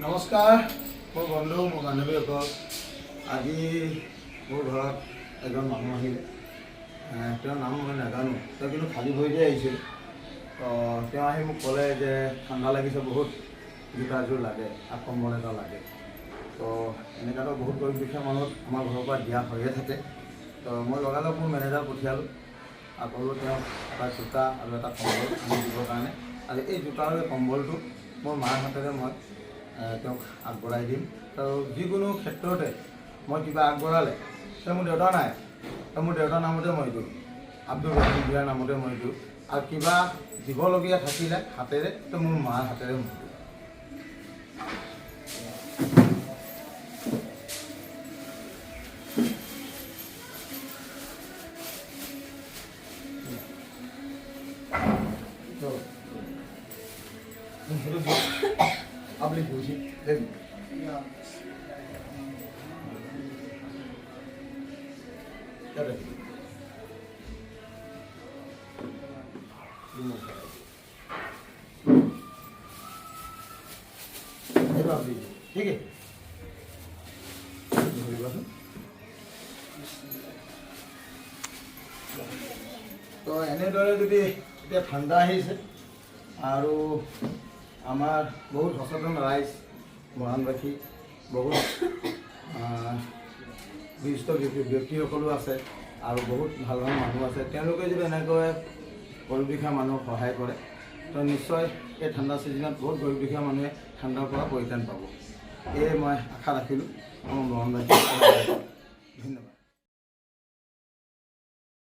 নমস্কাৰ মোৰ বন্ধু মোৰ বান্ধৱীসকল আজি মোৰ ঘৰত এজন মানুহ আহিলে তেওঁৰ নাম মই নাজানো তেওঁ কিন্তু খালী ভৰিতে আহিছিল তেওঁ আহি মোক ক'লে যে ঠাণ্ডা লাগিছে বহুত জোতা এযোৰ লাগে আৰু কম্বল এটা লাগে তো এনেকুৱাতো বহুত গৰীব দুখীয়া মানুহ আমাৰ ঘৰৰ পৰা দিয়া হৈয়ে থাকে তো মই লগালগ মোৰ মেনেজাৰ পঠিয়ালোঁ আৰু ক'লোঁ তেওঁক এটা জোতা আৰু এটা কম্বল আনি দিবৰ কাৰণে আৰু এই জোতা আৰু কম্বলটো মোৰ মাৰ হাতেৰে মই তেওঁক আগবঢ়াই দিম তো যিকোনো ক্ষেত্ৰতে মই কিবা আগবঢ়ালে তেওঁ মোৰ দেউতা নাই মোৰ দেউতাৰ নামতে মই দিওঁ আব্দুল ৰহিম বিয়াৰ নামতে মই দিওঁ আৰু কিবা দিবলগীয়া থাকিলে হাতেৰে তো মোৰ মাৰ হাতেৰে মই দিওঁ आप लिख दीजिए क्या रखिए आप लीजिए ठीक है तो এনেদৰে যদি এতিয়া ঠাণ্ডা আহিছে আৰু আমাৰ বহুত সচেতন ৰাইজ মৰাণবাসী বহুত বিশিষ্ট ব্যক্তিসকলো আছে আৰু বহুত ভাল ভাল মানুহ আছে তেওঁলোকে যদি এনেকৈ গৰীব দুখীয়া মানুহক সহায় কৰে তো নিশ্চয় এই ঠাণ্ডা ছিজনত বহুত গৰীব দুখীয়া মানুহে ঠাণ্ডাৰ পৰা পৰিত্ৰাণ পাব এয়ে মই আশা ৰাখিলোঁ আমাৰ মৰাণবাসী ধন্যবাদ।